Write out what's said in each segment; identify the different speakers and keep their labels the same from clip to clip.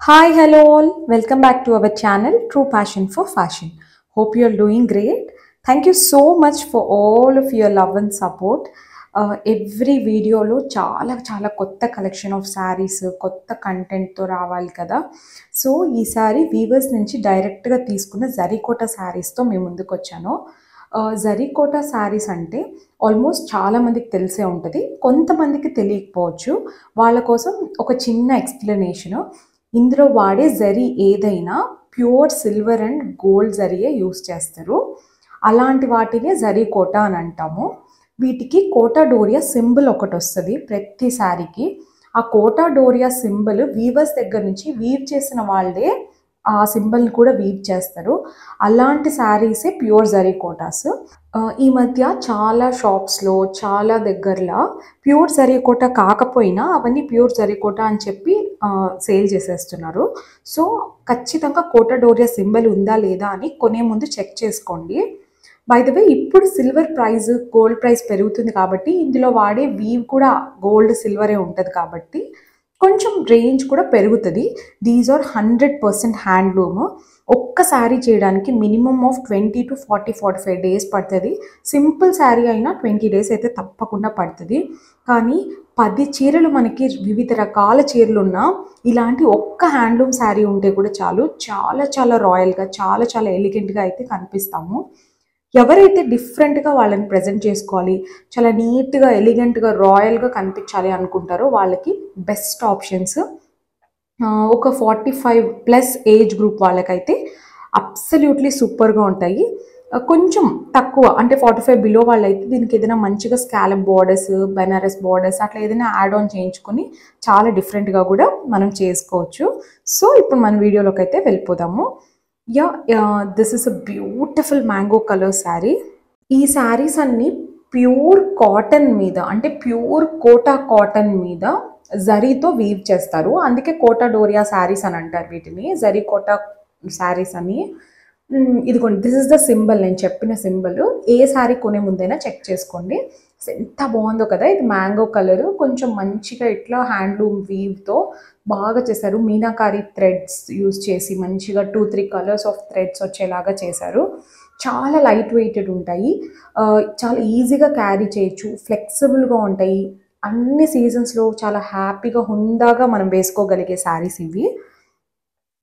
Speaker 1: Hi, hello all. Welcome back to our channel, True Passion for Fashion. Hope you are doing great. Thank you so much for all of your love and support. Every video lo చాలా కొత్త collection of saris కొత్త content తో రావాలి కదా. So ఈ sorry weavers నుంచి direct గా తీసుకున్న జరీకోట సారీస్ తో మేము ముందుకు వచ్చాను. జరీకోట సారీస్ అంటే ఆల్మోస్ట్ చాలా మందికి తెలిసే ఉంటుంది, కొంతమందికి తెలియకపోవచ్చు. వాళ్ళ కోసం ఒక చిన్న ఎక్స్ప్లెనేషన్. ఇందులో వాడే జరీ ఏదైనా ప్యూర్ సిల్వర్ అండ్ గోల్డ్ జరీయే యూస్ చేస్తారు. అలాంటి వాటినే జరీకోట అని అంటాము. వీటికి కోటా డోరియా సింబల్ ఒకటి వస్తుంది ప్రతి సారీకి. ఆ కోటా డోరియా సింబల్ వీవర్స్ దగ్గర నుంచి వీవ్ చేసిన వాళ్ళే ఆ సింబల్ని కూడా వీవ్ చేస్తారు. అలాంటి శారీసే ప్యూర్ జరీకోటాస్. ఈ మధ్య చాలా షాప్స్లో చాలా దగ్గరలో ప్యూర్ జరీకోట కాకపోయినా అవన్నీ ప్యూర్ జరీకోట అని చెప్పి సేల్ చేసేస్తున్నారు. సో ఖచ్చితంగా కోటా డోరియా సింబల్ ఉందా లేదా అని కొనే ముందు చెక్ చేసుకోండి. బై ద వే, ఇప్పుడు సిల్వర్ ప్రైస్ గోల్డ్ ప్రైస్ పెరుగుతుంది కాబట్టి ఇందులో వాడే వీవ్ కూడా గోల్డ్ సిల్వరే ఉంటుంది కాబట్టి కొంచెం రేంజ్ కూడా పెరుగుతుంది. These are 100% handloom. ఒక్క శారీ చేయడానికి మినిమం ఆఫ్ 20 to 45 డేస్ పడుతుంది. సింపుల్ శారీ అయినా 20 డేస్ అయితే తప్పకుండా పడుతుంది. కానీ 10 చీరలు మనకి వివిధ రకాల చీరలు ఉన్నా ఇలాంటి ఒక్క హ్యాండ్లూమ్ శారీ ఉంటే కూడా చాలు, చాలా రాయల్గా చాలా ఎలిగెంట్గా అయితే కనిపిస్తాము. ఎవరైతే డిఫరెంట్గా వాళ్ళని ప్రజెంట్ చేసుకోవాలి, చాలా నీట్గా ఎలిగెంట్గా రాయల్గా కనిపించాలి అనుకుంటారో వాళ్ళకి బెస్ట్ ఆప్షన్స్. ఒక 45+ ఏజ్ గ్రూప్ వాళ్ళకైతే అబ్సల్యూట్లీ సూపర్గా ఉంటాయి. కొంచెం తక్కువ అంటే 45 బిలో వాళ్ళైతే దీనికి ఏదైనా మంచిగా స్కాలప్ బార్డర్స్, బెనారస్ బార్డర్స్ అట్లా ఏదైనా యాడ్ ఆన్ చేయించుకొని చాలా డిఫరెంట్గా కూడా మనం చేసుకోవచ్చు. సో ఇప్పుడు మన వీడియోలోకి అయితే వెళ్ళిపోదాము. This is a beautiful mango colour sari. ఈ శారీస్ అన్ని ప్యూర్ కాటన్ మీద అంటే ప్యూర్ కోటా కాటన్ మీద జరీతో వీవ్ చేస్తారు. అందుకే కోటా డోరియా శారీస్ అని అంటారు వీటిని, జరీ కోటా శారీస్ అని. ఇదిగోండి, దిస్ ఇస్ ద సింబల్, నేను చెప్పిన సింబల్. ఏ శారీ కొనే ముందైనా చెక్ చేసుకోండి. ఎంత బాగుందో కదా. ఇది మ్యాంగో కలర్, కొంచెం మంచిగా ఇట్లా హ్యాండ్లూమ్ వీవ్తో బాగా చేశారు. మీనాకారి థ్రెడ్స్ యూజ్ చేసి మంచిగా 2-3 కలర్స్ ఆఫ్ థ్రెడ్స్ వచ్చేలాగా చేశారు. చాలా లైట్ వెయిటెడ్ ఉంటాయి, చాలా ఈజీగా క్యారీ చేయొచ్చు, ఫ్లెక్సిబుల్గా ఉంటాయి. అన్ని సీజన్స్లో చాలా హ్యాపీగా హుందాగా మనం వేసుకోగలిగే శారీస్ ఇవి.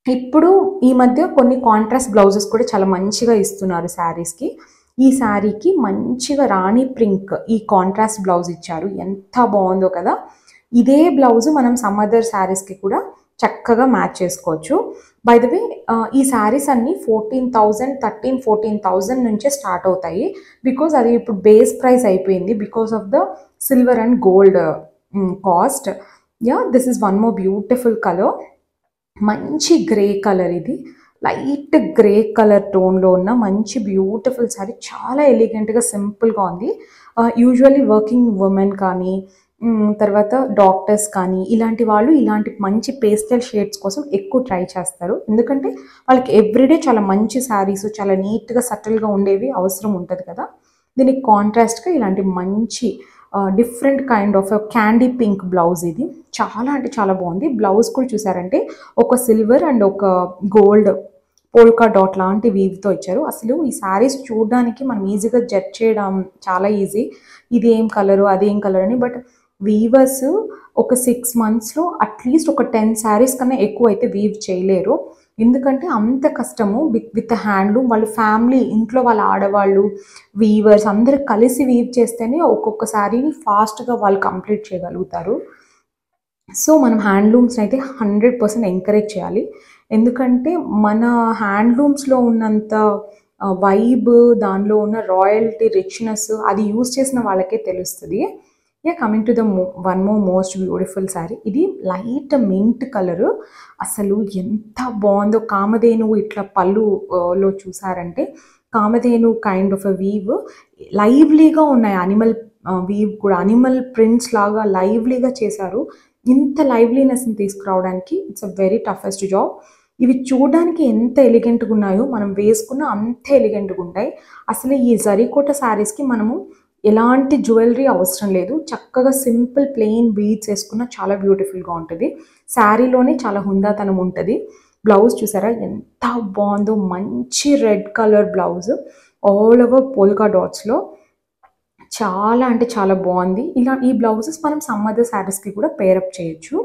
Speaker 1: ఇప్పుడు ఈ మధ్య కొన్ని కాంట్రాస్ట్ బ్లౌజెస్ కూడా చాలా మంచిగా ఇస్తున్నారు శారీస్కి. ఈ శారీకి మంచిగా రాణి పింక్ ఈ కాంట్రాస్ట్ బ్లౌజ్ ఇచ్చారు, ఎంత బాగుందో కదా. ఇదే బ్లౌజ్ మనం సమ్ అదర్ శారీస్కి కూడా చక్కగా మ్యాచ్ చేసుకోవచ్చు. బై ద వే, ఈ శారీస్ అన్నీ 13,000 నుంచే స్టార్ట్ అవుతాయి. బికాజ్ అది ఇప్పుడు బేస్ ప్రైస్ అయిపోయింది because of the silver and gold cost. This is one more beautiful colour. మంచి గ్రే కలర్, ఇది లైట్ గ్రే కలర్ టోన్లో ఉన్న మంచి బ్యూటిఫుల్ శారీ. చాలా ఎలిగెంట్గా సింపుల్గా ఉంది. యూజువల్లీ వర్కింగ్ ఉమెన్ కానీ తర్వాత డాక్టర్స్ కానీ ఇలాంటి వాళ్ళు ఇలాంటి మంచి పేస్టల్ షేడ్స్ కోసం ఎక్కువ ట్రై చేస్తారు. ఎందుకంటే వాళ్ళకి ఎవ్రీడే చాలా మంచి శారీస్ చాలా నీట్గా సటిల్గా ఉండేవి అవసరం ఉంటుంది కదా. దీనికి కాంట్రాస్ట్గా ఇలాంటి మంచి different kind of candy pink blouse. ఇది చాలా అంటే చాలా బాగుంది. బ్లౌజ్ కూడా చూసారంటే ఒక సిల్వర్ అండ్ ఒక గోల్డ్ పోల్కా డాట్ లాంటి వీవ్తో ఇచ్చారు. అసలు ఈ శారీస్ చూడడానికి మనం ఈజీగా జడ్జ్ చేయడం చాలా ఈజీ, ఇది ఏం కలరు అదేం కలర్ అని. బట్ వీవర్స్ ఒక 6 monthsలో అట్లీస్ట్ ఒక 10 శారీస్ కన్నా ఎక్కువ అయితే వీవ్ చేయలేరు. ఎందుకంటే అంత కష్టము. విత్ హ్యాండ్లూమ్ వాళ్ళ ఫ్యామిలీ ఇంట్లో వాళ్ళ ఆడవాళ్ళు వీవర్స్ అందరూ కలిసి వీవ్ చేస్తేనే ఒక్కొక్క శారీని ఫాస్ట్గా వాళ్ళు కంప్లీట్ చేయగలుగుతారు. సో మనం హ్యాండ్లూమ్స్ని అయితే 100% ఎంకరేజ్ చేయాలి. ఎందుకంటే మన హ్యాండ్లూమ్స్లో ఉన్నంత వైబ్, దానిలో ఉన్న రాయల్టీ రిచ్నెస్ అది యూజ్ చేసిన వాళ్ళకే తెలుస్తుంది. Coming to the one most beautiful sari. ఇది లైట్ మింట్ కలరు. అసలు ఎంత బాగుందో. కామధేను ఇట్లా పళ్ళులో చూసారంటే Kamadhenu kind of a weave లైవ్లీగా ఉన్నాయి. అనిమల్ వీవ్ కూడా అనిమల్ ప్రింట్స్ లాగా లైవ్లీగా చేశారు. ఇంత లైవ్లీనెస్ని తీసుకురావడానికి it's a very toughest job. ఇవి చూడడానికి ఎంత ఎలిగెంట్గా ఉన్నాయో మనం వేసుకున్న అంతే ఎలిగెంట్గా ఉంటాయి. అసలు ఈ జరీకోట శారీస్కి మనము ఎలాంటి జ్యువెలరీ అవసరం లేదు, చక్కగా సింపుల్ ప్లెయిన్ బీడ్స్ వేసుకున్న చాలా బ్యూటిఫుల్గా ఉంటుంది. శారీలోనే చాలా హుందాతనం ఉంటుంది. బ్లౌజ్ చూసారా ఎంత బాగుందో, మంచి red colour blouse all over polka డాట్స్లో చాలా అంటే చాలా బాగుంది. ఇలా ఈ బ్లౌజెస్ మనం సమ్ అదర్ శారీస్కి కూడా పేరప్ చేయొచ్చు.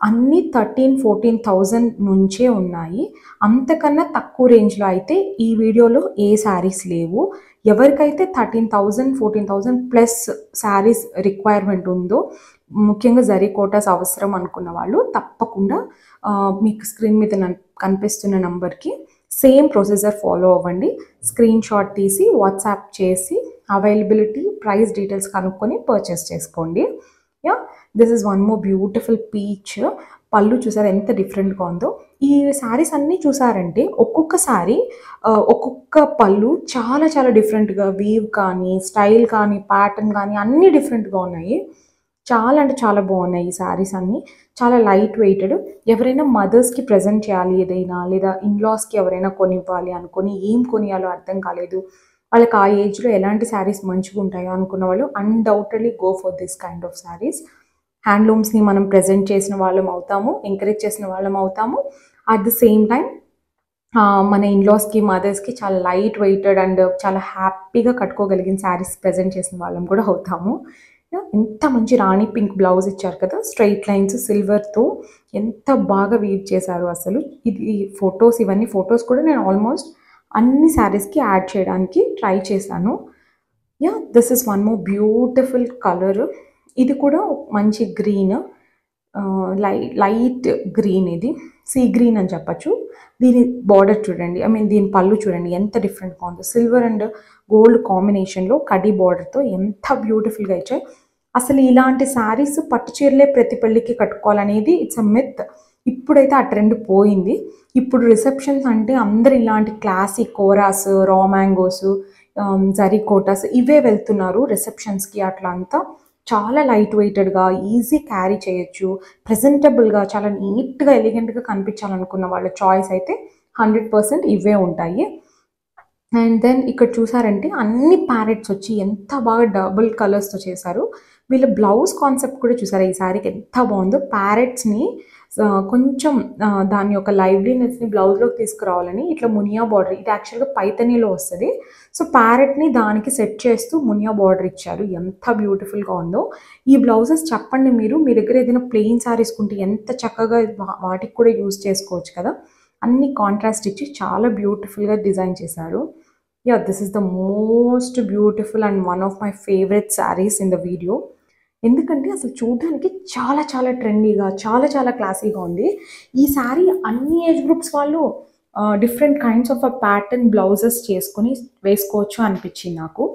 Speaker 1: అన్నీ 13,000-14,000 నుంచే ఉన్నాయి. అంతకన్నా తక్కువ రేంజ్లో అయితే ఈ వీడియోలో ఏ శారీస్ లేవు. ఎవరికైతే 13,000-14,000 ప్లస్ శారీస్ రిక్వైర్మెంట్ ఉందో, ముఖ్యంగా జరీ కోటాస్ అవసరం అనుకున్న వాళ్ళు తప్పకుండా మీకు స్క్రీన్ మీద కనిపిస్తున్న నంబర్కి సేమ్ ప్రొసీజర్ ఫాలో అవ్వండి. స్క్రీన్ షాట్ తీసి వాట్సాప్ చేసి అవైలబిలిటీ, ప్రైస్ డీటెయిల్స్ కనుక్కొని పర్చేస్ చేసుకోండి. Yeah, this is one more beautiful peach. పళ్ళు చూసారా ఎంత డిఫరెంట్గా ఉందో. ఈ శారీస్ అన్నీ చూసారంటే ఒక్కొక్క శారీ ఒక్కొక్క పళ్ళు చాలా చాలా డిఫరెంట్గా, వీవ్ కానీ స్టైల్ కానీ ప్యాటర్న్ కానీ అన్నీ డిఫరెంట్గా ఉన్నాయి. చాలా అంటే చాలా బాగున్నాయి ఈ శారీస్ అన్నీ. చాలా లైట్ వెయిటెడ్. ఎవరైనా మదర్స్కి ప్రజెంట్ చేయాలి ఏదైనా, లేదా ఇన్లాస్కి ఎవరైనా కొనివ్వాలి అనుకొని ఏం కొనియాలో అర్థం కాలేదు, వాళ్ళకి ఆ ఏజ్లో ఎలాంటి శారీస్ మంచిగా ఉంటాయో అనుకున్న వాళ్ళు undoubtedly go for this kind of saris. హ్యాండ్లూమ్స్ని మనం ప్రజెంట్ చేసిన వాళ్ళం అవుతాము, ఎంకరేజ్ చేసిన వాళ్ళం అవుతాము. అట్ ద సేమ్ టైం మన ఇన్లాస్కి, మదర్స్కి చాలా లైట్ వెయిటెడ్ అండ్ చాలా హ్యాపీగా కట్టుకోగలిగిన శారీస్ ప్రజెంట్ చేసిన వాళ్ళం కూడా అవుతాము. ఎంత మంచి రాణి పింక్ బ్లౌజ్ ఇచ్చారు కదా, స్ట్రైట్ లైన్స్ సిల్వర్తో ఎంత బాగా వీవ్ చేశారు అసలు. ఇది ఫొటోస్, ఇవన్నీ ఫొటోస్ కూడా నేను ఆల్మోస్ట్ అన్ని శారీస్కి యాడ్ చేయడానికి ట్రై చేశాను. Yeah, this is one more beautiful colour. ఇది కూడా మంచి గ్రీన్, లైట్ గ్రీన్, ఇది సీ గ్రీన్ అని చెప్పచ్చు. దీని బార్డర్ చూడండి, దీని పళ్ళు చూడండి ఎంత డిఫరెంట్గా ఉందో. సిల్వర్ అండ్ గోల్డ్ కాంబినేషన్లో కడ్డీ బార్డర్తో ఎంత బ్యూటిఫుల్గా ఇచ్చాయి. అసలు ఇలాంటి శారీస్ పట్టు చీరలే ప్రతి పెళ్ళికి కట్టుకోవాలనేది ఇట్స్ అ మిత్. ఇప్పుడైతే ఆ ట్రెండ్ పోయింది. ఇప్పుడు రిసెప్షన్స్ అంటే అందరు ఇలాంటి క్లాసిక్ కోరాస్, రా మ్యాంగోస్, జరీ కోటాస్ ఇవే వెళ్తున్నారు రిసెప్షన్స్కి. అట్లా అంతా చాలా లైట్ వెయిటెడ్గా ఈజీ క్యారీ చేయొచ్చు, ప్రజెంటబుల్గా చాలా నీట్గా ఎలిగెంట్గా కనిపించాలనుకున్న వాళ్ళ చాయిస్ అయితే 100% ఇవే ఉంటాయి. అండ్ దెన్ ఇక్కడ చూసారంటే అన్ని ప్యారెట్స్ వచ్చి ఎంత బాగా డబుల్ కలర్స్తో చేశారు. వీళ్ళ బ్లౌజ్ కాన్సెప్ట్ కూడా చూసారా ఈ శారీకి ఎంత బాగుందో. ప్యారెట్స్ని కొంచెం దాని యొక్క లైవ్లీనెస్ని బ్లౌజ్లోకి తీసుకురావాలని ఇట్లా మునియా బార్డర్, ఇది యాక్చువల్గా పైతనీలో వస్తుంది. సో ప్యారెట్ని దానికి సెట్ చేస్తూ మునియా బార్డర్ ఇచ్చారు. ఎంత బ్యూటిఫుల్గా ఉందో. ఈ బ్లౌజెస్ చెప్పండి మీరు, మీ దగ్గర ఏదైనా ప్లెయిన్ శారీస్ ఉంటే ఎంత చక్కగా వాటికి కూడా యూజ్ చేసుకోవచ్చు కదా. అన్ని కాంట్రాస్ట్ ఇచ్చి చాలా బ్యూటిఫుల్గా డిజైన్ చేశారు. Yeah, this is the most beautiful and one of my favourite saris in the video. ఎందుకంటే అసలు చూడడానికి చాలా చాలా ట్రెండీగా, చాలా చాలా క్లాసీగా ఉంది. ఈ శారీ అన్ని ఏజ్ గ్రూప్స్ వాళ్ళు different kinds of pattern blouses చేసుకొని వేసుకోవచ్చు అనిపించింది నాకు.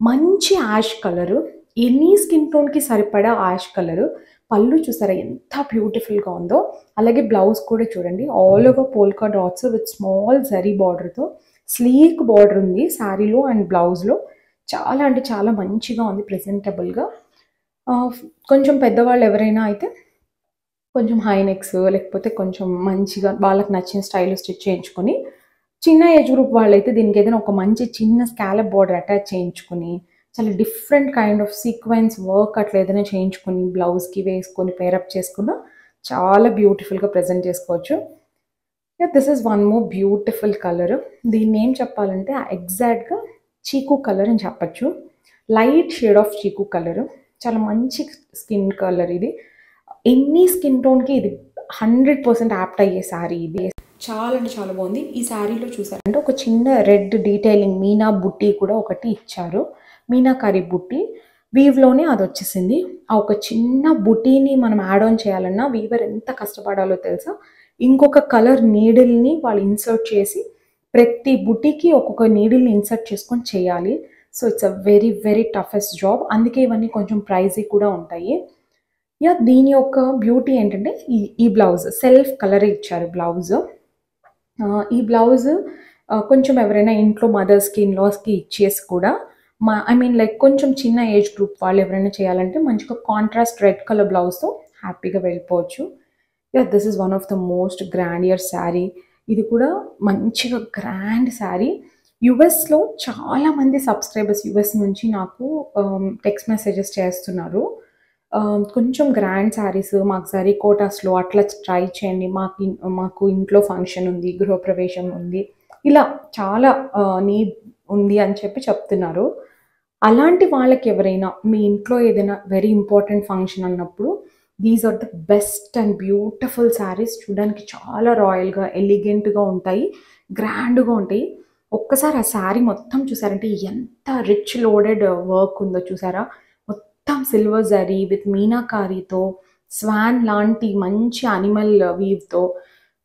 Speaker 1: మంచి యాష్ కలరు, ఎనీ స్కిన్ టోన్కి సరిపడా యాష్ కలరు. పళ్ళు చూసారా ఎంత బ్యూటిఫుల్గా ఉందో. అలాగే బ్లౌజ్ కూడా చూడండి, all over polka dots with small zari బార్డర్తో స్లీక్ బార్డర్ ఉంది శారీలో అండ్ బ్లౌజ్లో. చాలా అంటే చాలా మంచిగా ఉంది, ప్రెజెంటబుల్గా. కొంచెం పెద్దవాళ్ళు ఎవరైనా అయితే కొంచెం హై నెక్స్, లేకపోతే కొంచెం మంచిగా వాళ్ళకి నచ్చిన స్టైల్లో స్టిచ్ చేయించుకొని, చిన్న ఏజ్ గ్రూప్ వాళ్ళైతే దీనికి ఏదైనా ఒక మంచి చిన్న స్కాలప్ బార్డర్ అటాచ్ చేయించుకొని, చాలా different kind of sequence work అట్లా ఏదైనా చేయించుకొని బ్లౌజ్కి వేసుకొని పేరప్ చేసుకున్న చాలా బ్యూటిఫుల్గా ప్రజెంట్ చేసుకోవచ్చు. This is one more beautiful colour. దీన్ని ఏం చెప్పాలంటే ఎగ్జాక్ట్గా చీకు కలర్ అని చెప్పచ్చు. లైట్ షేడ్ ఆఫ్ చీకు కలర్, చాలా మంచి స్కిన్ కలర్ ఇది. ఎన్ని స్కిన్ టోన్కి ఇది 100% యాప్ట్ అయ్యే శారీ ఇది. చాలా అంటే చాలా బాగుంది. ఈ శారీలో చూసారంటే ఒక చిన్న రెడ్ డీటెయిలింగ్ మీనా బుట్టి కూడా ఒకటి ఇచ్చారు. మీనాకారి బుట్టి వీవ్లోనే అది వచ్చేసింది. ఆ ఒక చిన్న బుట్టీని మనం యాడ్ ఆన్ చేయాలన్నా వీవర్ ఎంత కష్టపడాలో తెలుసా. ఇంకొక కలర్ నీడిల్ని వాళ్ళు ఇన్సర్ట్ చేసి ప్రతి బుట్టీకి ఒక్కొక్క నీడిల్ని ఇన్సర్ట్ చేసుకొని చేయాలి. So it's a very very toughest job. అందుకే ఇవన్నీ కొంచెం ప్రైజీ కూడా ఉంటాయి. యా, దీని యొక్క బ్యూటీ ఏంటంటే ఈ బ్లౌజ్ సెల్ఫ్ కలర్ ఇచ్చారు బ్లౌజ్. ఈ బ్లౌజ్ కొంచెం ఎవరైనా ఇంట్లో మదర్స్కి, ఇన్లాస్కి ఇచ్చేసి కూడా లైక్ కొంచెం చిన్న ఏజ్ గ్రూప్ వాళ్ళు ఎవరైనా చేయాలంటే మంచిగా కాంట్రాస్ట్ రెడ్ కలర్ బ్లౌజ్తో హ్యాపీగా వెళ్ళిపోవచ్చు. Yeah, this is one of the most grandeur sari. ఇది కూడా మంచిగా గ్రాండ్ శారీ. యుఎస్‌లో చాలామంది సబ్స్క్రైబర్స్ యుఎస్ నుంచి నాకు టెక్స్ట్ మెసేజెస్ చేస్తున్నారు. కొంచెం గ్రాండ్ శారీస్ మాకు జరీకోటాస్‌లో అట్లా ట్రై చేయండి. మాకు ఇంట్లో ఫంక్షన్ ఉంది, గృహప్రవేశం ఉంది. ఇలా చాలా నీడ్ ఉంది అని చెప్తున్నారు. అలాంటి వాళ్ళకి ఎవరైనా మీ ఇంట్లో ఏదైనా వెరీ ఇంపార్టెంట్ ఫంక్షన్ అన్నప్పుడు these are the best and beautiful saris. చూడడానికి చాలా రాయల్‌గా, ఎలిగెంట్‌గా ఉంటాయి. గ్రాండ్‌గా ఉంటాయి. ఒక్కసారి ఆ శారీ మొత్తం చూసారంటే ఎంత రిచ్ లోడెడ్ వర్క్ ఉందో చూసారా? మొత్తం సిల్వర్ జరీ విత్ మీనాకారీతో, స్వాన్ లాంటి మంచి యానిమల్ వీవ్‌తో,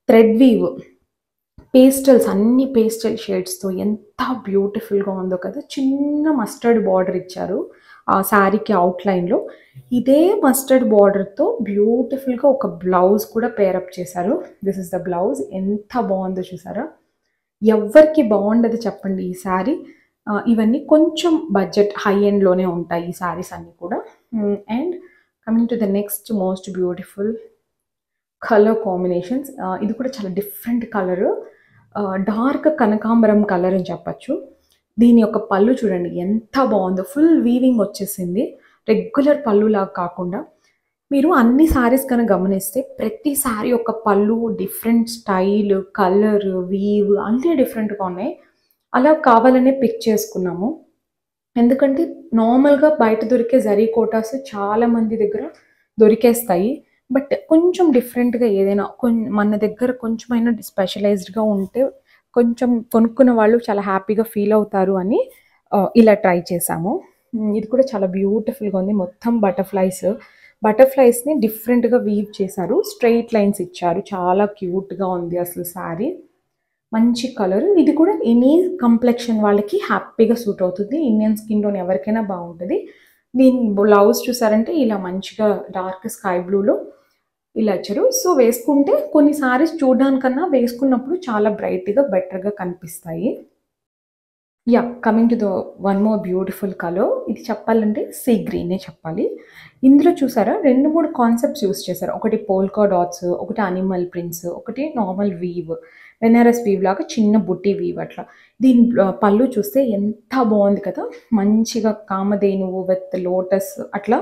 Speaker 1: థ్రెడ్ వీవ్, పేస్టల్స్ అన్ని పేస్టల్ షేడ్స్‌తో ఎంత బ్యూటిఫుల్‌గా ఉందో కదా! చిన్న మస్టర్డ్ బార్డర్ ఇచ్చారు ఆ శారీకి అవుట్‌లైన్‌లో. ఇదే మస్టర్డ్ బార్డర్‌తో బ్యూటిఫుల్‌గా ఒక బ్లౌజ్ కూడా పేరప్ చేశారు. This is the blouse. ఎంత బావుందో చూసారా? ఎవ్వరికి బాగుండదు చెప్పండి ఈ శారీ. ఇవన్నీ కొంచెం బడ్జెట్ హై ఎండ్‌లోనే ఉంటాయి ఈ శారీస్ అన్నీ కూడా. And coming to the next most beautiful colour combinations. ఇది కూడా చాలా డిఫరెంట్ కలరు. డార్క్ కనకాంబరం కలర్ అని చెప్పచ్చు. దీని యొక్క పళ్ళు చూడండి ఎంత బాగుందో. ఫుల్ వీవింగ్ వచ్చేసింది. రెగ్యులర్ పళ్ళులాగా కాకుండా. మీరు అన్ని శారీస్ కనుక గమనిస్తే ప్రతి శారీ యొక్క పళ్ళు డిఫరెంట్ స్టైల్, కలర్, వీవ్ అన్నీ డిఫరెంట్‌గా ఉన్నాయి. అలా కావాలనే పిక్ చేసుకున్నాము. ఎందుకంటే నార్మల్‌గా బయట దొరికే జరీ కోటాస్ చాలా మంది దగ్గర దొరికేస్తాయి. బట్ కొంచెం డిఫరెంట్‌గా ఏదైనా మన దగ్గర కొంచెమైనా స్పెషలైజ్డ్‌గా ఉంటే కొంచెం కొనుక్కున్న వాళ్ళు చాలా హ్యాపీగా ఫీల్ అవుతారు అని ఇలా ట్రై చేశాము. ఇది కూడా చాలా బ్యూటిఫుల్‌గా ఉంది. మొత్తం బటర్‌ఫ్లైస్‌ని డిఫరెంట్‌గా వీవ్ చేశారు. స్ట్రెయిట్ లైన్స్ ఇచ్చారు. చాలా క్యూట్‌గా ఉంది అసలు శారీ. మంచి కలర్. ఇది కూడా ఎనీ కంప్లెక్షన్ వాళ్ళకి హ్యాపీగా సూట్ అవుతుంది. ఇండియన్ స్కిన్ టోన్ ఎవరికైనా బాగుంటుంది. దీని బ్లౌజ్ చూసారంటే ఇలా మంచిగా డార్క్ స్కై బ్లూలో ఇలా ఇచ్చారు. సో వేసుకుంటే కొన్ని సారీస్ చూడడానికన్నా వేసుకున్నప్పుడు చాలా బ్రైట్‌గా, బెటర్‌గా కనిపిస్తాయి. Coming to the one more beautiful colour. ఇది చెప్పాలంటే సీ గ్రీనే చెప్పాలి. ఇందులో చూసారా 2, 3 కాన్సెప్ట్స్ యూజ్ చేశారు. ఒకటి పోల్కా డాట్స్, ఒకటి అనిమల్ ప్రింట్స్, ఒకటి నార్మల్ వీవ్, బెనారస్ వీవ్ లాగా చిన్న బుట్టి వీవ్ అట్లా. దీని పళ్ళు చూస్తే ఎంత బాగుంది కదా! మంచిగా కామధేనువు విత్ లోటస్ అట్లా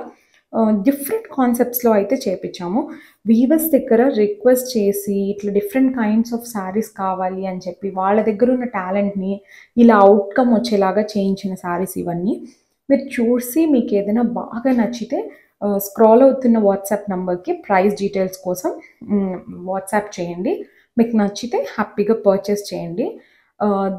Speaker 1: డిఫరెంట్ కాన్సెప్ట్స్‌లో అయితే చేపిచ్చాము. వీవర్స్ దగ్గర రిక్వెస్ట్ చేసి ఇట్లా డిఫరెంట్ కైండ్స్ ఆఫ్ శారీస్ కావాలి అని చెప్పి వాళ్ళ దగ్గర ఉన్న టాలెంట్‌ని ఇలా అవుట్‌కమ్ వచ్చేలాగా చేయించిన శారీస్ ఇవన్నీ. మీరు చూసి మీకేదైనా బాగా నచ్చితే స్క్రాల్ అవుతున్న వాట్సాప్ నంబర్‌కి ప్రైస్ డీటెయిల్స్ కోసం వాట్సాప్ చేయండి. మీకు నచ్చితే హ్యాపీగా పర్చేస్ చేయండి.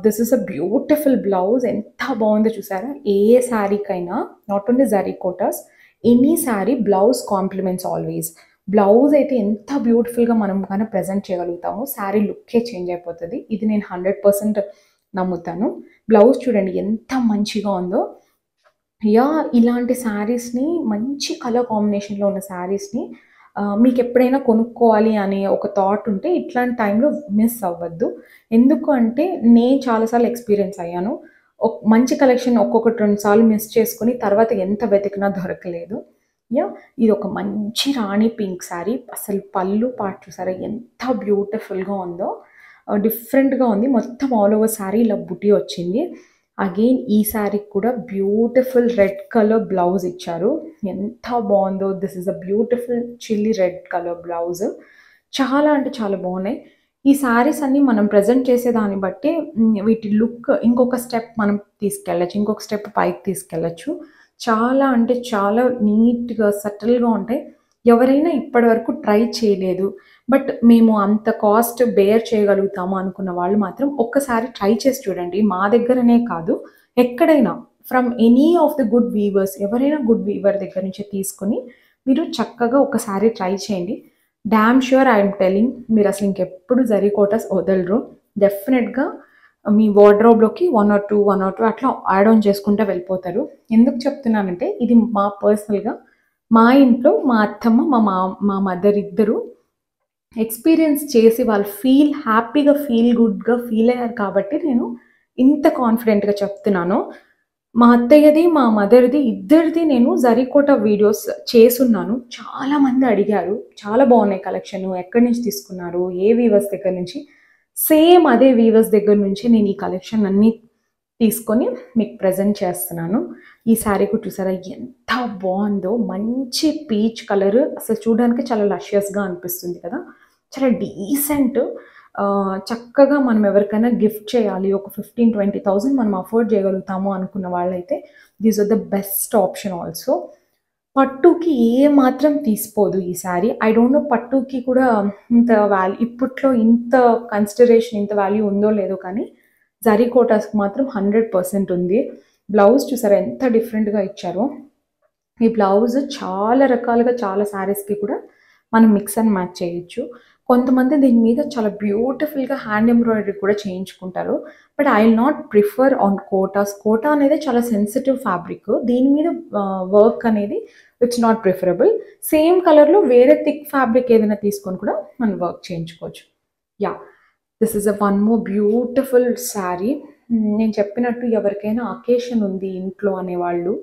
Speaker 1: This is a beautiful blouse. ఎంత బాగుందో చూసారా? ఏ శారీకైనా not only zari Kotas, any sari blouse compliments always. Blouse అయితే ఎంత బ్యూటిఫుల్‌గా మనం కానీ ప్రెజెంట్ చేయగలుగుతామో శారీ లుక్కే చేంజ్ అయిపోతది. ఇది నేను 100% నమ్ముతాను. బ్లౌజ్ చూడండి ఎంత మంచిగా ఉందో. ఇలాంటి శారీస్‌ని మంచి కలర్ కాంబినేషన్‌లో ఉన్న శారీస్‌ని మీకెప్పుడైనా కొనుక్కోవాలి అనే ఒక థాట్ ఉంటే ఇట్లాంటి టైంలో మిస్ అవ్వద్దు. ఎందుకు అంటే నేను చాలా సార్లు ఎక్స్‌పీరియన్స్ అయ్యాను. మంచి కలెక్షన్ ఒక్కొక్కటి 2 సార్లు మిస్ చేసుకొని తర్వాత ఎంత వెతికినా దొరకలేదు. ఇదొక మంచి రాణి పింక్ శారీ. అసలు పళ్ళు పార్ట్ చూసారా ఎంత బ్యూటిఫుల్‌గా ఉందో. డిఫరెంట్‌గా ఉంది. మొత్తం ఆల్ ఓవర్ శారీ ఇలా బుటీ వచ్చింది. అగైన్ ఈ శారీకి కూడా బ్యూటిఫుల్ రెడ్ కలర్ బ్లౌజ్ ఇచ్చారు. ఎంత బావుందో. This is a beautiful chilli red colour blouse. చాలా అంటే చాలా బావున్నాయి. ఈ శారీస్ అన్నీ మనం ప్రెజెంట్ చేసేదాన్ని బట్టి వీటి లుక్ ఇంకొక స్టెప్ మనం తీసుకెళ్ళొచ్చు. ఇంకొక స్టెప్ పైకి తీసుకెళ్ళొచ్చు. చాలా అంటే చాలా నీట్‌గా, సటిల్‌గా ఉంటాయి. ఎవరైనా ఇప్పటివరకు ట్రై చేయలేదు. బట్ మేము అంత కాస్ట్ బేర్ చేయగలుగుతాము అనుకున్న వాళ్ళు మాత్రం ఒక్కసారి ట్రై చేసి చూడండి. మా దగ్గరనే కాదు, ఎక్కడైనా from any of the good weavers ఎవరైనా గుడ్ వీవర్ దగ్గర నుంచి తీసుకొని మీరు చక్కగా ఒకసారి ట్రై చేయండి. Damn sure I am telling మీరసలు ఇంకెప్పుడు జరీ కోటాస్ వదలరు. డెఫినెట్‌గా మీ వార్డ్‌రోబ్‌లోకి 1 or 2 అట్లా యాడ్ ఆన్ చేసుకుంటా వెళ్ళిపోతారు. ఎందుకు చెప్తున్నానంటే ఇది మా పర్సనల్‌గా మా ఇంట్లో మా అత్తమ్మ, మా మదర్ ఇద్దరు ఎక్స్‌పీరియన్స్ చేసి వాళ్ళు హ్యాపీగా, గుడ్‌గా ఫీల్ అయ్యారు కాబట్టి నేను ఇంత కాన్ఫిడెంట్‌గా చెప్తున్నాను. మా అత్తయ్యది, మా మదర్‌ది ఇద్దరిది నేను జరీకోట వీడియోస్ చేసున్నాను. చాలామంది అడిగారు. చాలా బాగున్నాయి కలెక్షను. ఎక్కడి నుంచి తీసుకున్నారు? ఏ వీవర్స్ దగ్గర నుంచి? సేమ్ అదే వీవర్స్ దగ్గర నుంచి నేను ఈ కలెక్షన్ అన్నీ తీసుకొని మీకు ప్రజెంట్ చేస్తున్నాను. ఈ శారీ కూడా చూసారా ఎంత బాగుందో, మంచి పీచ్ కలర్, అసలు చూడడానికి చాలా లషియస్గా అనిపిస్తుంది కదా, చాలా డీసెంట్. చక్కగా మనం ఎవరికైనా గిఫ్ట్ చేయాలి, ఒక 15,000-20,000 మనం అఫోర్డ్ చేయగలుగుతాము అనుకున్న వాళ్ళైతే these are the best option. Also పట్టుకి ఏ మాత్రం తీసిపోదు ఈ శారీ. ఐ డోంట్ నో పట్టుకి కూడా ఇంత వాల్యూ, ఇప్పట్లో ఇంత కన్సిడరేషన్, ఇంత వాల్యూ ఉందో లేదో, కానీ జరీ కోటాస్కి మాత్రం 100% ఉంది. బ్లౌజ్ చూసారా ఎంత డిఫరెంట్గా ఇచ్చారో. ఈ బ్లౌజ్ చాలా రకాలుగా చాలా శారీస్కి కూడా మనం మిక్స్ అండ్ మ్యాచ్ చేయొచ్చు. కొంతమంది దీని మీద చాలా బ్యూటిఫుల్గా హ్యాండ్ ఎంబ్రాయిడరీ కూడా చేయించుకుంటారు. But I will not prefer on Kotas. Kota అనేది చాలా సెన్సిటివ్ ఫ్యాబ్రిక్, దీని మీద వర్క్ అనేది ఇట్స్ నాట్ ప్రిఫరబుల్. సేమ్ కలర్లో వేరే థిక్ ఫ్యాబ్రిక్ ఏదైనా తీసుకొని కూడా మనం వర్క్ చేయించుకోవచ్చు. Yeah, this is one more beautiful sari. నేను చెప్పినట్టు ఎవరికైనా అకేషన్ ఉంది ఇంట్లో అనేవాళ్ళు,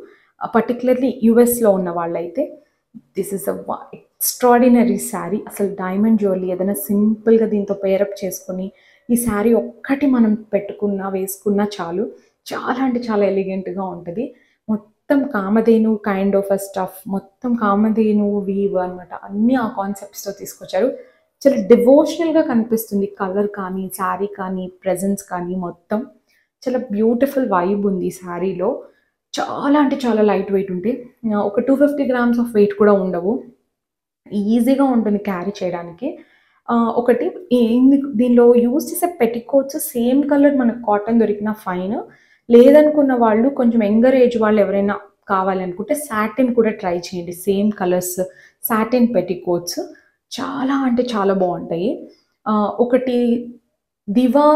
Speaker 1: పర్టికులర్లీ యుఎస్లో ఉన్న వాళ్ళైతే దిస్ ఈజ్ ఎక్స్ట్రాడినరీ శారీ. అసలు డైమండ్ జ్యువెలరీ ఏదైనా సింపుల్గా దీంతో పేరప్ చేసుకొని ఈ శారీ ఒక్కటి మనం పెట్టుకున్నా వేసుకున్నా చాలు, చాలా అంటే చాలా ఎలిగెంట్గా ఉంటుంది. మొత్తం Kamadhenu kind of a stuff, మొత్తం కామధేను వీవ్ అనమాట, అన్నీ ఆ కాన్సెప్ట్స్తో తీసుకొచ్చారు. చాలా డివోషనల్గా కనిపిస్తుంది కలర్ కానీ, శారీ కానీ, ప్రెజెన్స్ కానీ, మొత్తం చాలా బ్యూటిఫుల్ వైబ్ ఉంది ఈ శారీలో. చాలా అంటే చాలా లైట్ వెయిట్ ఉంటాయి, ఒక 250 grams ఆఫ్ వెయిట్ కూడా ఉండవు, ఈజీగా ఉంటుంది క్యారీ చేయడానికి. ఒకటి దీనిలో యూజ్ చేసే పెట్టికోట్స్ సేమ్ కలర్ మనకు కాటన్ దొరికిన ఫైన్, లేదనుకున్న వాళ్ళు కొంచెం యంగర్ ఏజ్ వాళ్ళు ఎవరైనా కావాలనుకుంటే సాటిన్ కూడా ట్రై చేయండి. సేమ్ కలర్స్ సాటిన్ పెట్టికోట్స్ చాలా అంటే చాలా బాగుంటాయి. ఒకటి దివా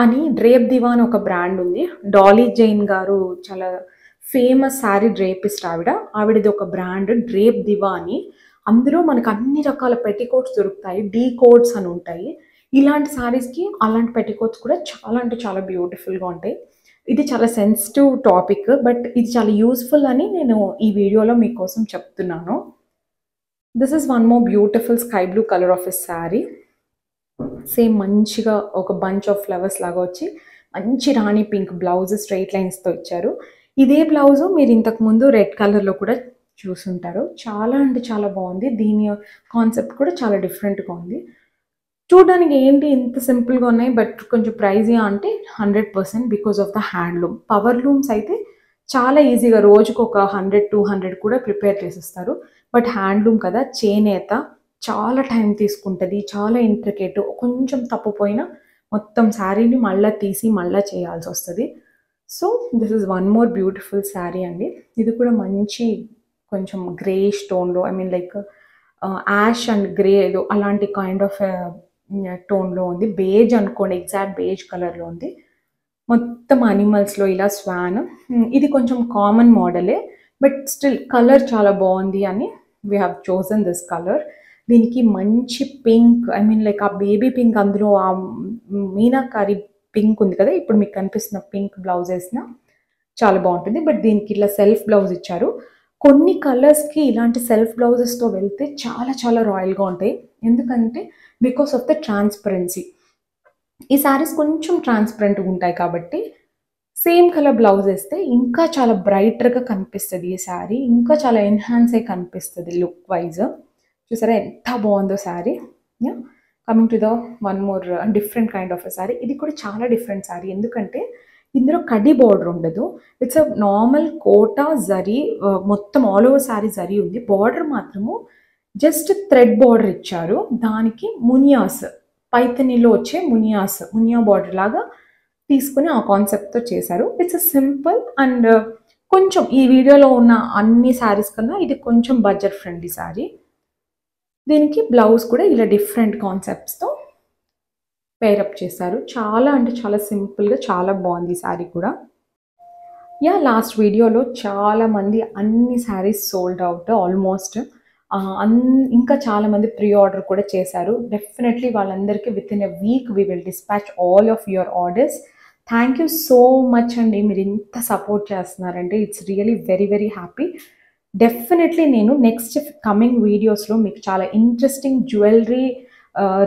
Speaker 1: అని, డ్రేప్ దివా అని ఒక బ్రాండ్ ఉంది, డాలీ జైన్ గారు చాలా ఫేమస్ శారీ డ్రేపిస్ట్ ఆవిడది ఒక బ్రాండ్ డ్రేప్ దివా అని. అందులో మనకు అన్ని రకాల పెట్టికోట్స్ దొరుకుతాయి, డీ కోడ్స్ అని ఉంటాయి. ఇలాంటి శారీస్కి అలాంటి పెట్టికోట్స్ కూడా చాలా అంటే చాలా బ్యూటిఫుల్గా ఉంటాయి. ఇది చాలా సెన్సిటివ్ టాపిక్, బట్ ఇది చాలా యూస్ఫుల్ అని నేను ఈ వీడియోలో మీకోసం చెప్తున్నాను. This is one more beautiful sky blue colour of a sari. Same మంచిగా ఒక బంచ్ ఆఫ్ ఫ్లవర్స్ లాగా వచ్చి మంచి రాణి పింక్ బ్లౌజ్ స్ట్రైట్ లైన్స్తో ఇచ్చారు. ఇదే బ్లౌజు మీరు ఇంతకుముందు రెడ్ కలర్లో కూడా చూసుంటారు. చాలా అంటే చాలా బాగుంది, దీని కాన్సెప్ట్ కూడా చాలా డిఫరెంట్గా ఉంది. చూడడానికి ఏంటి ఇంత సింపుల్గా ఉన్నాయి, బట్ కొంచెం ప్రైజీ అంటే 100% because of the handloom. Power looms అయితే చాలా ఈజీగా రోజుకు ఒక 100-200 కూడా ప్రిపేర్ చేసేస్తారు. బట్ హ్యాండ్లూమ్ కదా, చేనేత, చాలా టైం తీసుకుంటుంది, చాలా ఇంట్రికేట్, కొంచెం తప్పుపోయినా మొత్తం శారీని మళ్ళీ తీసి మళ్ళీ చేయాల్సి వస్తుంది. So this is one more beautiful sari అండి. ఇది కూడా మంచి కొంచెం గ్రే టోన్లో, I mean like ash and grey ఏదో అలాంటి కైండ్ ఆఫ్ టోన్లో ఉంది. బేజ్ అనుకోండి, ఎగ్జాక్ట్ బేజ్ కలర్లో ఉంది. మొత్తం అనిమల్స్లో ఇలా స్వాన్. ఇది కొంచెం కామన్ మోడలే, బట్ స్టిల్ కలర్ చాలా బాగుంది అని we have chosen this colour. దీనికి మంచి పింక్, ఐ మీన్ లైక్ ఆ బేబీ పింక్, అందులో ఆ మీనాకారి పింక్ ఉంది కదా, ఇప్పుడు మీకు కనిపిస్తున్న పింక్ బ్లౌజ్ వేసిన చాలా బాగుంటుంది. బట్ దీనికి ఇలా సెల్ఫ్ బ్లౌజ్ ఇచ్చారు. కొన్ని కలర్స్కి ఇలాంటి సెల్ఫ్ బ్లౌజెస్తో వెళ్తే చాలా చాలా రాయల్గా ఉంటాయి, ఎందుకంటే బికాస్ ఆఫ్ ద ట్రాన్స్పరెన్సీ. ఈ శారీస్ కొంచెం ట్రాన్స్పరెంట్గా ఉంటాయి కాబట్టి సేమ్ కలర్ బ్లౌజ్ వేస్తే ఇంకా చాలా బ్రైటర్గా కనిపిస్తుంది ఈ శారీ, ఇంకా చాలా ఎన్హాన్స్ అయి కనిపిస్తుంది లుక్ వైజ్. చూసారా ఎంత బాగుందో sari. Coming to the one more different kind of ఎ శారీ. ఇది కూడా చాలా డిఫరెంట్ శారీ, ఎందుకంటే ఇందులో కడ్డీ బార్డర్ ఉండదు. It's a normal Kota zari, మొత్తం ఆల్ ఓవర్ శారీ జరీ ఉంది. బార్డర్ మాత్రము జస్ట్ థ్రెడ్ బార్డర్ ఇచ్చారు, దానికి మునియాస్, పైతనీలో వచ్చే మునియా బార్డర్ లాగా తీసుకుని ఆ కాన్సెప్ట్తో చేశారు. ఇట్స్ అ సింపుల్ అండ్ కొంచెం ఈ వీడియోలో ఉన్న అన్ని శారీస్ కన్నా ఇది కొంచెం బడ్జెట్ ఫ్రెండ్లీ శారీ. దీనికి బ్లౌజ్ కూడా ఇలా డిఫరెంట్ కాన్సెప్ట్స్తో పేరప్ చేశారు. చాలా అంటే చాలా సింపుల్గా చాలా బాగుంది ఈ శారీ కూడా. లాస్ట్ వీడియోలో చాలామంది అన్ని శారీస్ సోల్డ్ అవుట్ ఆల్మోస్ట్. ఇంకా చాలామంది ప్రీ ఆర్డర్ కూడా చేశారు. డెఫినెట్లీ వాళ్ళందరికీ with in a week we will dispatch all of your orders. Thank you so much అండి, మీరు ఇంత సపోర్ట్ చేస్తున్నారంటే it's really very very happy. Definitely నేను నెక్స్ట్ కమింగ్ వీడియోస్లో మీకు చాలా ఇంట్రెస్టింగ్ జ్యువెలరీ,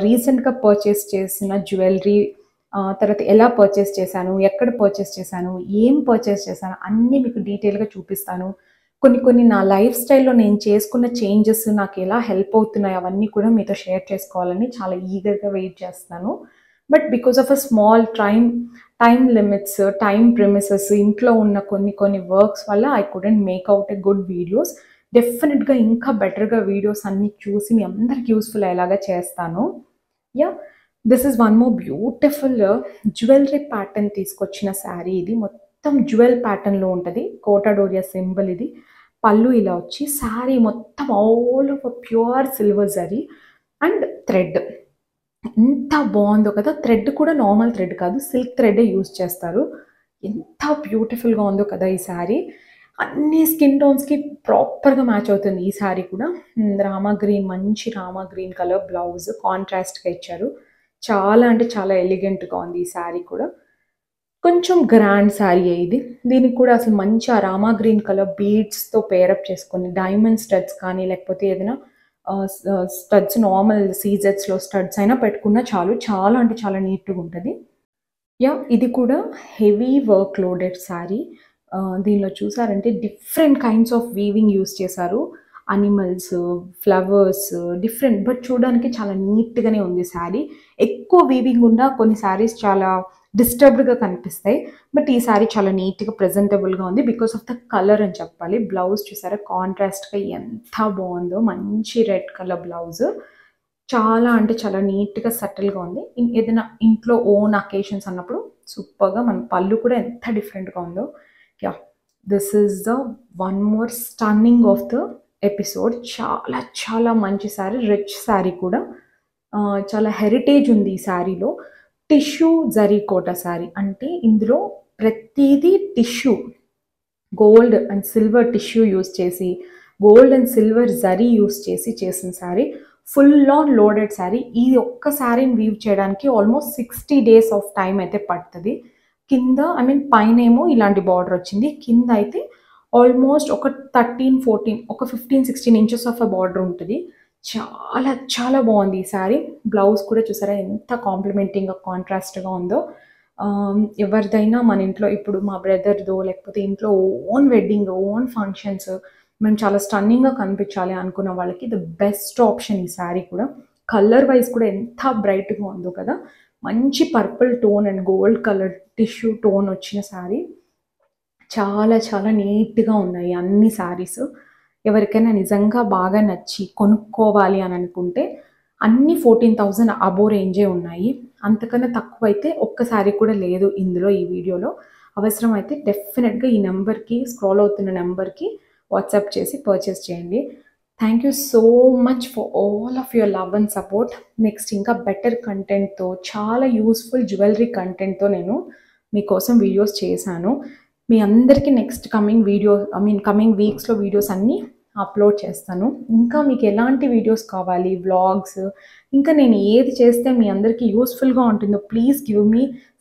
Speaker 1: రీసెంట్గా పర్చేస్ చేసిన జ్యువెలరీ తర్వాత ఎలా పర్చేస్ చేశాను, ఎక్కడ పర్చేస్ చేశాను, ఏం పర్చేస్ చేశాను అన్నీ మీకు డీటెయిల్‌గా చూపిస్తాను. కొన్ని నా లైఫ్ స్టైల్‌లో నేను చేసుకున్న చేంజెస్ నాకు ఎలా హెల్ప్ అవుతున్నాయి అవన్నీ కూడా మీతో షేర్ చేసుకోవాలని చాలా ఈగర్‌గా వెయిట్ చేస్తున్నాను. But because of a small time limits, time premises ఇంట్లో ఉన్న కొన్ని వర్క్స్ వల్ల I couldn't make out a good videos. డెఫినిట్‌గా ఇంకా బెటర్‌గా వీడియోస్ అన్నీ చూసి మీ అందరికి యూజ్‌ఫుల్ అయ్యేలాగా చేస్తాను. Yeah! This is one more beautiful jewellery pattern తీసుకొచ్చిన శారీ ఇది. మొత్తం జ్యువెల్ ప్యాటర్న్‌లో ఉంటది. కోటాడోరియా సింబల్ ఇది. పళ్ళు ఇలా వచ్చి శారీ మొత్తం all over pure silver zari and thread. ఎంత బావుందో కదా! థ్రెడ్ కూడా నార్మల్ థ్రెడ్ కాదు. సిల్క్ థ్రెడ్డే యూజ్ చేస్తారు. ఎంత బ్యూటిఫుల్‌గా ఉందో కదా ఈ శారీ. అన్ని స్కిన్ టోన్స్‌కి ప్రాపర్‌గా మ్యాచ్ అవుతుంది ఈ శారీ కూడా. రామా గ్రీన్ మంచి రామా గ్రీన్ కలర్ బ్లౌజ్ కాంట్రాస్ట్‌గా ఇచ్చారు. చాలా అంటే చాలా ఎలిగెంట్‌గా ఉంది ఈ శారీ కూడా. కొంచెం గ్రాండ్ శారీయే ఇది. దీనికి కూడా అసలు మంచి ఆ రామా గ్రీన్ కలర్ బీడ్స్‌తో పేరప్ చేసుకొని డైమండ్ స్టడ్స్ కానీ లేకపోతే ఏదైనా స్టడ్స్ నార్మల్ సీజెట్స్‌లో స్టడ్స్ అయినా పెట్టుకున్నా చాలు. చాలా అంటే చాలా నీట్‌గా ఉంటది. యాహ్! ఇది కూడా హెవీ వర్క్ లోడెడ్ శారీ. దీనిలో చూసారంటే different kinds of weaving use చేశారు. అనిమల్స్, ఫ్లవర్స్ డిఫరెంట్ బట్ చూడడానికి చాలా నీట్‌గానే ఉంది శారీ. ఎక్కువ వీవింగ్ ఉన్న కొన్ని శారీస్ చాలా డిస్టర్బ్డ్‌గా కనిపిస్తాయి. బట్ ఈ శారీ చాలా నీట్‌గా ప్రెజెంటబుల్‌గా ఉంది. బికాస్ ఆఫ్ ద కలర్ అని చెప్పాలి. బ్లౌజ్ చూసారా కాంట్రాస్ట్‌గా ఎంత బావుందో. మంచి రెడ్ కలర్ బ్లౌజ్. చాలా అంటే చాలా నీట్‌గా సటిల్‌గా ఉంది. ఏదైనా ఇంట్లో ఓన్ అకేషన్స్ అన్నప్పుడు సూపర్‌గా మన పళ్ళు కూడా ఎంత డిఫరెంట్‌గా ఉందో. Yeah! This is the one more stunning of the episode. చాలా చాలా మంచి శారీ. రిచ్ శారీ కూడా. చాలా హెరిటేజ్ ఉంది ఈ శారీలో. టిష్యూ జరీ కోట శారీ. అంటే ఇందులో ప్రతీదీ tissue. Gold and silver tissue use చేసి, gold and silver zari use చేసి చేసిన sari. Full on loaded sari. ఈ ఒక్క శారీని వీవ్ చేయడానికి ఆల్మోస్ట్ 60 డేస్ ఆఫ్ టైం అయితే పడతది. కింద పైనేమో ఇలాంటి బార్డర్ వచ్చింది. కింద అయితే ఆల్మోస్ట్ ఒక 13, 14 ఒక 15, 16 ఇంచెస్ ఆఫ్ ఎ బార్డర్ ఉంటది. చాలా చాలా బావుంది ఈ శారీ. బ్లౌజ్ కూడా చూసారా ఎంత కాంప్లిమెంటింగ్‌గా, కాంట్రాస్ట్‌గా ఉందో. ఎవరిదైనా మన ఇంట్లో ఇప్పుడు మా బ్రదర్‌దో లేకపోతే ఇంట్లో ఓన్ వెడ్డింగ్, ఓన్ ఫంక్షన్స్ మేము చాలా స్టన్నింగ్‌గా కనిపించాలి అనుకున్న వాళ్ళకి ది బెస్ట్ ఆప్షన్ ఈ శారీ కూడా. కలర్ వైస్ కూడా ఎంత బ్రైట్‌గా ఉందో కదా! మంచి purple tone and gold colour tissue tone వచ్చిన శారీ. చాలా చాలా నీట్‌గా ఉన్నాయి అన్ని శారీస్. ఎవరికైనా నిజంగా బాగా నచ్చి కొనుక్కోవాలి అని అనుకుంటే అన్నీ 14,000 అబోవ్ రేంజే ఉన్నాయి. అంతకన్నా తక్కువైతే ఒక్క శారీ కూడా లేదు ఇందులో ఈ వీడియోలో. అవసరమైతే డెఫినిట్‌గా ఈ నంబర్‌కి స్క్రోల్ అవుతున్న నంబర్‌కి వాట్సాప్ చేసి పర్చేస్ చేయండి. Thank you so much for all of your love and support. Next ఇంకా బెటర్ కంటెంట్‌తో చాలా యూజ్‌ఫుల్ జ్యువెలరీ కంటెంట్‌తో నేను మీకోసం వీడియోస్ చేశాను. మీ అందరికీ నెక్స్ట్ కమింగ్ వీక్స్‌లో వీడియోస్ అన్నీ అప్లోడ్ చేస్తాను. ఇంకా మీకు ఎలాంటి వీడియోస్ కావాలి, వ్లాగ్స్ ఇంకా నేను ఏది చేస్తే మీ అందరికీ యూస్‌ఫుల్‌గా ఉంటుందో please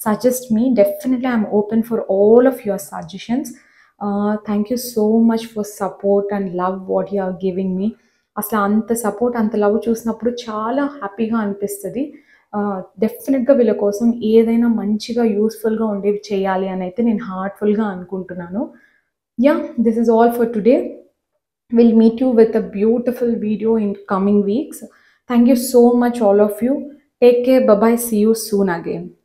Speaker 1: suggest me. Definitely I'm open for all of your suggestions. Thank you so much for support and love what you are giving me. అసలు అంత సపోర్ట్, అంత లవ్ చూసినప్పుడు చాలా హ్యాపీగా అనిపిస్తది. డెఫినిట్‌గా వీళ్ళ కోసం ఏదైనా మంచిగా యూస్‌ఫుల్‌గా ఉండేవి చేయాలి అనైతే నేను హార్ట్‌ఫుల్‌గా అనుకుంటున్నాను. Yeah! This is all for today. We'll meet you with a beautiful video in coming weeks. Thank you so much all of you. Take care. Bye bye. See you soon again.